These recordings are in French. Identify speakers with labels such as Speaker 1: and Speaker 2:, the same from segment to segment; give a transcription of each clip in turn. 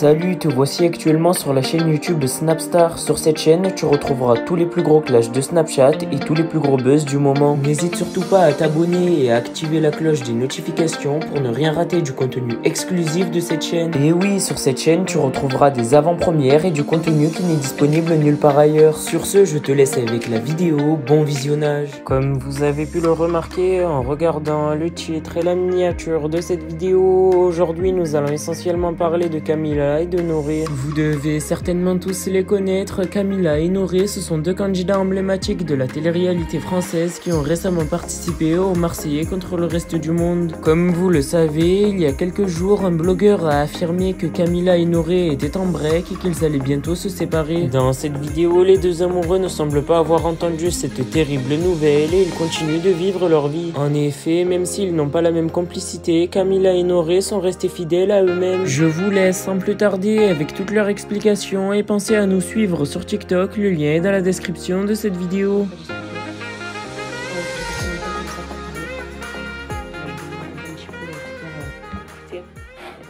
Speaker 1: Salut, te voici actuellement sur la chaîne YouTube de Snapstar. Sur cette chaîne, tu retrouveras tous les plus gros clashs de Snapchat et tous les plus gros buzz du moment. N'hésite surtout pas à t'abonner et à activer la cloche des notifications pour ne rien rater du contenu exclusif de cette chaîne. Et oui, sur cette chaîne, tu retrouveras des avant-premières et du contenu qui n'est disponible nulle part ailleurs. Sur ce, je te laisse avec la vidéo. Bon visionnage. Comme vous avez pu le remarquer en regardant le titre et la miniature de cette vidéo, aujourd'hui nous allons essentiellement parler de Camila et de Noré. Vous devez certainement tous les connaître. Camila et Noré, ce sont deux candidats emblématiques de la télé-réalité française qui ont récemment participé aux Marseillais contre le reste du monde. Comme vous le savez, il y a quelques jours, un blogueur a affirmé que Camila et Noré étaient en break et qu'ils allaient bientôt se séparer. Dans cette vidéo, les deux amoureux ne semblent pas avoir entendu cette terrible nouvelle et ils continuent de vivre leur vie. En effet, même s'ils n'ont pas la même complicité, Camila et Noré sont restés fidèles à eux-mêmes. Je vous laisse sans plus tarder avec toutes leurs explications et pensez à nous suivre sur TikTok, le lien est dans la description de cette vidéo.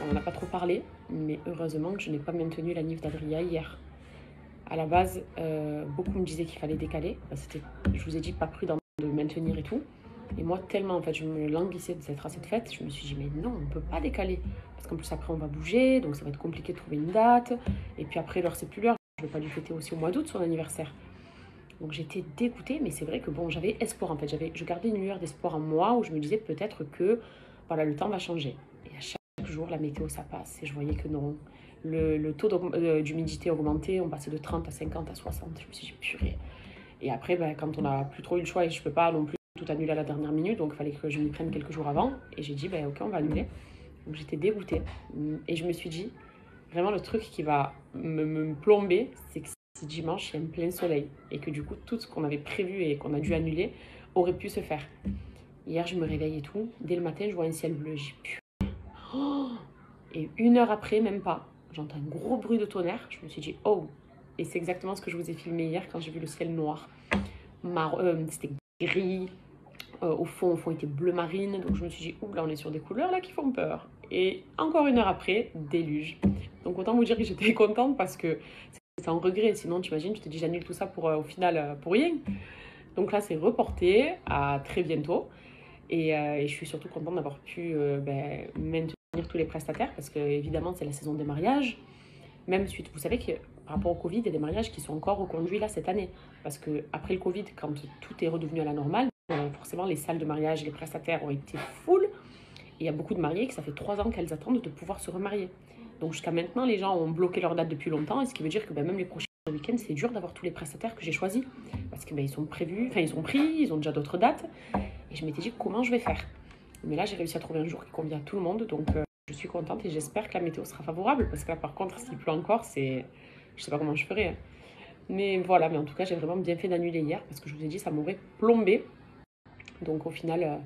Speaker 2: On n'en a pas trop parlé, mais heureusement que je n'ai pas maintenu la Nive d'Adria hier. À la base, beaucoup me disaient qu'il fallait décaler. Je vous ai dit pas prudent de maintenir et tout. Et moi, tellement en fait, je me languissais de cette tracée de fête, je me suis dit, mais non, on ne peut pas décaler. Parce qu'en plus, après, on va bouger, donc ça va être compliqué de trouver une date. Et puis après, l'heure, c'est plus l'heure. Je ne vais pas lui fêter aussi au mois d'août, son anniversaire. Donc j'étais dégoûtée, mais c'est vrai que bon, j'avais espoir en fait. Je gardais une lueur d'espoir en moi où je me disais peut-être que voilà, le temps va changer. Et à chaque jour, la météo, ça passe. Et je voyais que non. Le taux d'humidité augmentait, on passait de 30 à 50 à 60. Je me suis dit, purée. Et après, ben, quand on n'a plus trop eu le choix et je ne peux pas non plus tout annuler à la dernière minute, donc il fallait que je m'y prenne quelques jours avant. Et j'ai dit, ben, ok, on va annuler. Donc j'étais dégoûtée. Et je me suis dit, vraiment le truc qui va me plomber, c'est que si dimanche, il y a un plein soleil. Et que du coup, tout ce qu'on avait prévu et qu'on a dû annuler aurait pu se faire. Hier, je me réveille et tout. Dès le matin, je vois un ciel bleu. J'ai pu. Oh, et une heure après, même pas, j'entends un gros bruit de tonnerre. Je me suis dit, oh. Et c'est exactement ce que je vous ai filmé hier quand j'ai vu le ciel noir. C'était gris. Au fond, il était bleu marine. Donc je me suis dit, ouh, là, on est sur des couleurs là qui font peur. Et encore une heure après, déluge. Donc autant vous dire que j'étais contente parce que c'est un regret. Sinon, tu imagines, tu te dis, j'annule tout ça pour, au final, pour rien. Donc là, c'est reporté à très bientôt. Et je suis surtout contente d'avoir pu maintenir tous les prestataires parce que, évidemment, c'est la saison des mariages. Même suite, vous savez que par rapport au Covid, il y a des mariages qui sont encore reconduits là cette année. Parce qu'après le Covid, quand tout est redevenu à la normale, forcément les salles de mariage et les prestataires ont été full. Et il y a beaucoup de mariés que ça fait 3 ans qu'elles attendent de pouvoir se remarier. Donc jusqu'à maintenant, les gens ont bloqué leur date depuis longtemps. Et ce qui veut dire que même les prochains week-ends, c'est dur d'avoir tous les prestataires que j'ai choisis. Parce qu'ils sont prévus, ils sont pris, ils ont déjà d'autres dates. Et je m'étais dit comment je vais faire. Mais là, j'ai réussi à trouver un jour qui convient à tout le monde. Donc je suis contente et j'espère que la météo sera favorable. Parce que là, par contre, s'il pleut encore, je sais pas comment je ferai. Mais voilà, mais en tout cas, j'ai vraiment bien fait d'annuler hier. Parce que je vous ai dit, ça m'aurait plombé. Donc au final,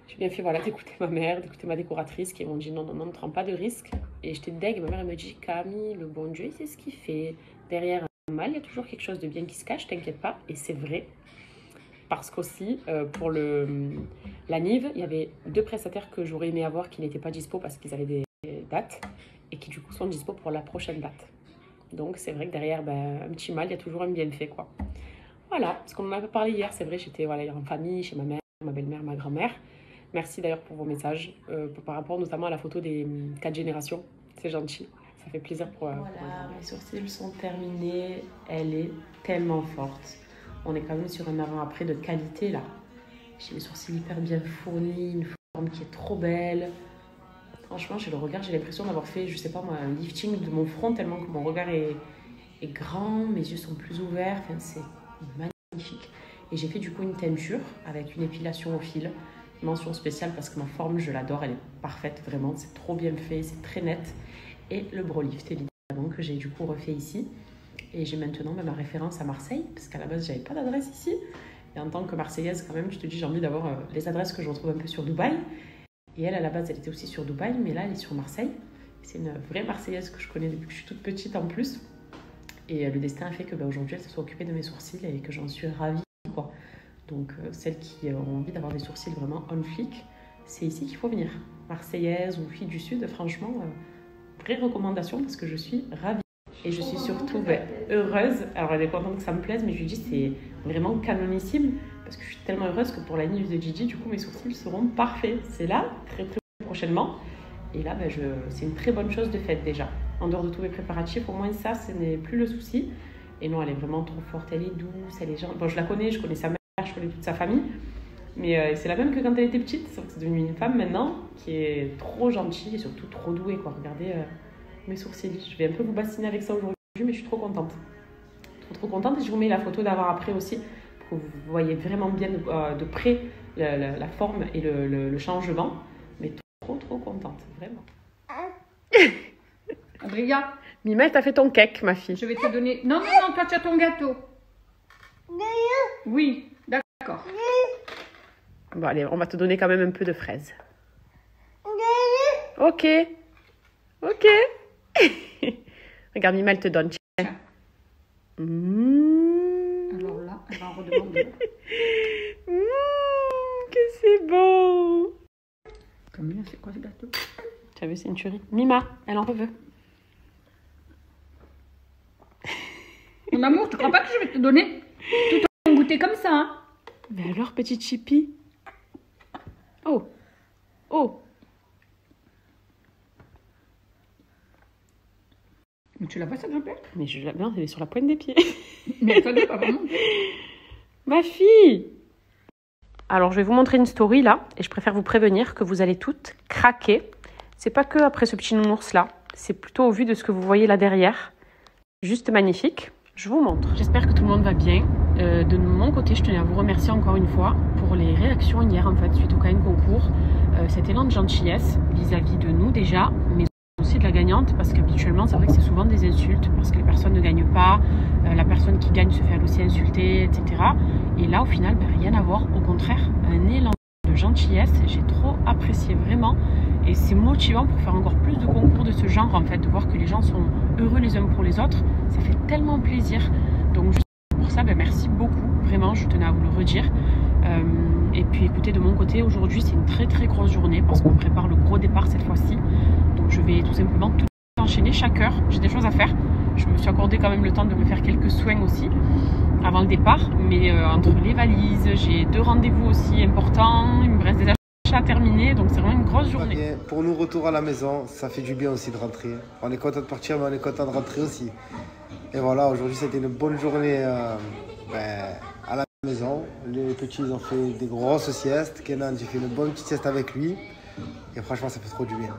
Speaker 2: j'ai bien fait d'écouter ma mère, d'écouter ma décoratrice qui m'ont dit non, ne prends pas de risque. Et j'étais deg, ma mère elle me dit Camille, le bon Dieu, il sait ce qu'il fait. Derrière un mal, il y a toujours quelque chose de bien qui se cache, t'inquiète pas. Et c'est vrai. Parce qu'aussi, pour la Nive, il y avait 2 prestataires que j'aurais aimé avoir qui n'étaient pas dispo parce qu'ils avaient des dates et qui du coup sont dispo pour la prochaine date. Donc c'est vrai que derrière un petit mal, il y a toujours un bienfait quoi. Voilà, parce qu'on en avait parlé hier, c'est vrai, j'étais en famille, chez ma mère, ma belle-mère, ma grand-mère. Merci d'ailleurs pour vos messages, par rapport notamment à la photo des 4 générations. C'est gentil, ça fait plaisir pour... Voilà, mes sourcils sont terminés, elle est tellement forte. On est quand même sur un avant-après de qualité là. J'ai les sourcils hyper bien fournis, une forme qui est trop belle. Franchement, j'ai l'impression d'avoir fait, je sais pas moi, un lifting de mon front tellement que mon regard est grand, mes yeux sont plus ouverts, enfin, c'est magnifique. Et j'ai fait du coup une teinture avec une épilation au fil. Mention spéciale parce que ma forme, je l'adore, elle est parfaite vraiment, c'est trop bien fait, c'est très net. Et le brow lift évidemment que j'ai du coup refait ici. Et j'ai maintenant ma référence à Marseille, parce qu'à la base, j'avais pas d'adresse ici. Et en tant que Marseillaise, quand même, je te dis, j'ai envie d'avoir les adresses que je retrouve un peu sur Dubaï. Et elle, à la base, elle était aussi sur Dubaï, mais là, elle est sur Marseille. C'est une vraie Marseillaise que je connais depuis que je suis toute petite en plus. Et le destin a fait que aujourd'hui, elle se soit occupée de mes sourcils et que j'en suis ravie, quoi. Donc, celles qui ont envie d'avoir des sourcils vraiment on flic, c'est ici qu'il faut venir. Marseillaise ou fille du Sud, franchement, vraie recommandation parce que je suis ravie. Et je suis surtout heureuse. Alors elle est contente que ça me plaise, mais je lui dis c'est vraiment canonissime parce que je suis tellement heureuse que pour la nif de Gigi, du coup mes sourcils seront parfaits. C'est là, très très prochainement. Et là, c'est une très bonne chose de faite déjà. En dehors de tous mes préparatifs, au moins ça, ce n'est plus le souci. Et non, elle est vraiment trop forte, elle est douce, elle est gentille. Bon, je la connais, je connais sa mère, je connais toute sa famille. Mais c'est la même que quand elle était petite, sauf que c'est devenu une femme maintenant qui est trop gentille et surtout trop douée, quoi. Regardez mes sourcils. Je vais un peu vous bassiner avec ça aujourd'hui, mais je suis trop contente. Trop contente. Et je vous mets la photo d'avant-après aussi, pour que vous voyez vraiment bien de près la forme et le changement. Mais trop contente, vraiment.
Speaker 3: Adrien,
Speaker 2: Mima, t'as fait ton cake, ma fille.
Speaker 3: je vais te donner... Non, toi tu as ton gâteau. Oui, d'accord.
Speaker 2: Bon, allez, on va te donner quand même un peu de fraises. Ok. Regarde, Mima, elle te donne. Tiens.
Speaker 3: Alors là, elle va en redemander.
Speaker 2: Que c'est bon.
Speaker 3: Camilla, c'est quoi ce gâteau?
Speaker 2: Tu as vu, c'est une tuerie. Mima, elle en veut.
Speaker 3: Mon amour, tu crois pas que je vais te donner tout ton goûter comme ça, hein?
Speaker 2: Mais alors, petite Chippy. Oh.
Speaker 3: Mais tu la vois, ça grimpait?
Speaker 2: Mais je la bien, elle est sur la pointe des pieds.
Speaker 3: Mais ça doit pas vraiment.
Speaker 2: Ma fille. Alors, je vais vous montrer une story là, et je préfère vous prévenir que vous allez toutes craquer. C'est pas que après ce petit nounours là, c'est plutôt au vu de ce que vous voyez là derrière. Juste magnifique. Je vous montre. J'espère que tout le monde va bien. De mon côté, je tenais à vous remercier encore une fois pour les réactions hier en fait suite au Caen concours. Cet élan de gentillesse vis-à-vis de nous déjà, mais aussi de la gagnante parce qu'habituellement c'est vrai que c'est souvent des insultes parce que les personnes ne gagnent pas, la personne qui gagne se fait elle aussi insulter, etc. Et là au final, rien à voir. Au contraire, un élan de gentillesse, j'ai trop apprécié vraiment. Et c'est motivant pour faire encore plus de concours de ce genre en fait, de voir que les gens sont heureux les uns pour les autres. Ça fait tellement plaisir. Donc juste pour ça, merci beaucoup. Vraiment, je tenais à vous le redire. Et puis écoutez, de mon côté, aujourd'hui c'est une très grosse journée parce qu'on prépare le gros départ cette fois-ci. Donc je vais tout simplement tout enchaîner chaque heure. J'ai des choses à faire. Je me suis accordé quand même le temps de me faire quelques soins aussi avant le départ. Mais entre les valises, j'ai 2 rendez-vous aussi importants. Il me reste des à terminer, donc c'est vraiment une grosse journée.
Speaker 4: Pour nous, retour à la maison, ça fait du bien aussi de rentrer. On est content de partir, mais on est content de rentrer aussi. Et voilà, aujourd'hui c'était une bonne journée à la maison. Les petits ils ont fait des grosses siestes. Kenan, j'ai fait une bonne petite sieste avec lui. Et franchement, ça fait trop du bien.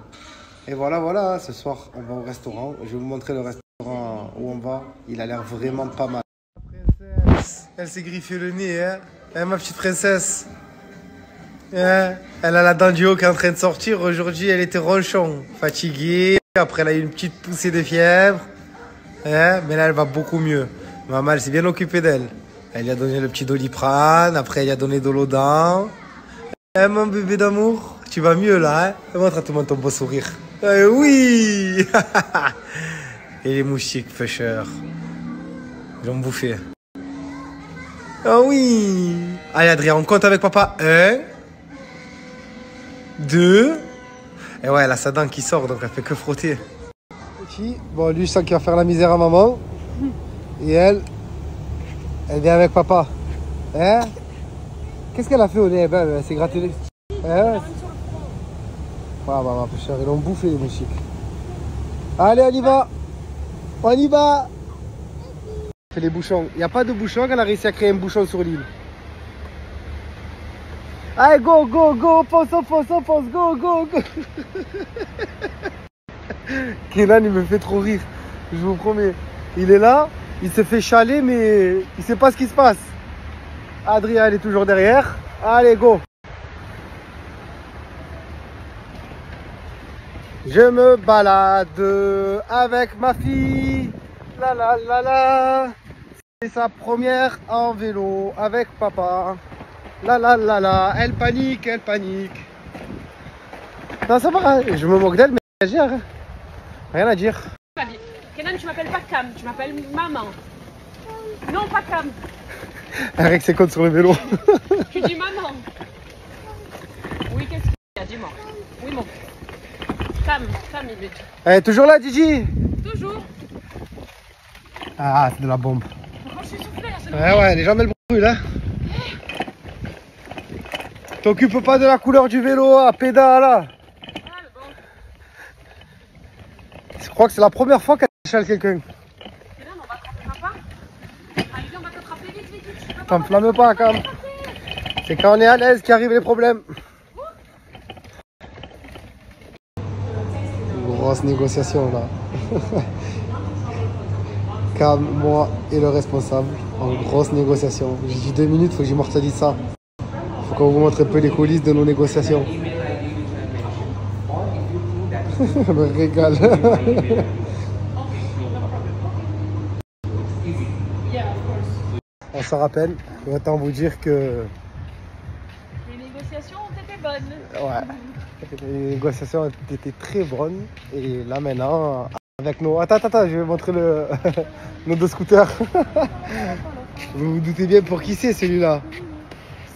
Speaker 4: Et voilà, ce soir on va au restaurant. Je vais vous montrer le restaurant où on va. Il a l'air vraiment pas mal. La princesse, elle s'est griffé le nez, hein, ma petite princesse. Elle a la dent du haut qui est en train de sortir. Aujourd'hui, elle était ronchon, fatiguée. Après, elle a eu une petite poussée de fièvre. Mais là, elle va beaucoup mieux. Maman, elle s'est bien occupée d'elle. Elle lui a donné le petit Doliprane. Après, elle lui a donné de l'eau dent. Mon bébé d'amour, tu vas mieux là, hein? Montre-moi ton beau sourire. Oui. Et les moustiques pêcheurs, ils l'ont bouffé. Ah oui. Allez, Adrien, on compte avec papa. 1, 2. Et ouais, elle a sa dent qui sort, donc elle fait que frotter. Petit, bon, lui, je sens qu'il va faire la misère à maman. Et elle vient avec papa. Hein? Qu'est-ce qu'elle a fait au nez? Elle s'est gratté les... Hein? Ah, bah, pêcheur, ils l'ont bouffé, les moustiques. Allez, on y va. On y va. On fait les bouchons. Il n'y a pas de bouchon, elle a réussi à créer un bouchon sur l'île. Allez, go, fonce, go. Kenan, il me fait trop rire, je vous promets. Il est là, il se fait chaler, mais il sait pas ce qui se passe. Adrien, elle est toujours derrière. Allez, go. Je me balade avec ma fille. La. C'est sa première en vélo avec papa. La, elle panique. Non, ça va, je me moque d'elle, mais elle gère. Rien à dire.
Speaker 2: Kenan, tu m'appelles pas Cam, tu m'appelles maman. Non, pas Cam.
Speaker 4: Elle règle ses comptes sur le vélo.
Speaker 2: Tu dis maman. Oui, qu'est-ce qu'il y a? Dis-moi. Oui, mon. Cam, il me dit.
Speaker 4: Elle est toujours là, Gigi?
Speaker 3: Toujours.
Speaker 4: Ah, c'est de la bombe.
Speaker 3: Quand je suis soufflée, là, c'est
Speaker 4: Ouais, les jambes elles brûlent, hein. T'occupes pas de la couleur du vélo à pédale, là. Je crois que c'est la première fois qu'elle chale quelqu'un.
Speaker 3: on va attraper papa. Allez, on va t'attraper vite.
Speaker 4: T'enflamme pas, Cam. C'est quand on est à l'aise qu'arrivent les problèmes. Grosse négociation là. Cam, moi et le responsable en grosse négociation. J'ai dit 2 minutes, faut que j'immortalise ça. Faut qu'on vous montre un peu les coulisses de nos négociations. Le régal. On s'en rappelle, autant vous dire que
Speaker 3: Les négociations ont été bonnes.
Speaker 4: ouais, les négociations étaient très bonnes. Et là maintenant, avec nos... Attends, je vais montrer nos 2 scooters. Vous vous doutez bien pour qui c'est celui-là.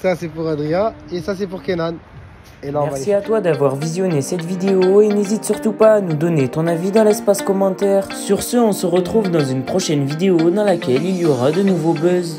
Speaker 4: Ça c'est pour Adria et ça c'est pour Kenan. Et là,
Speaker 1: Merci à toi d'avoir visionné cette vidéo et n'hésite surtout pas à nous donner ton avis dans l'espace commentaire. Sur ce, on se retrouve dans une prochaine vidéo dans laquelle il y aura de nouveaux buzz.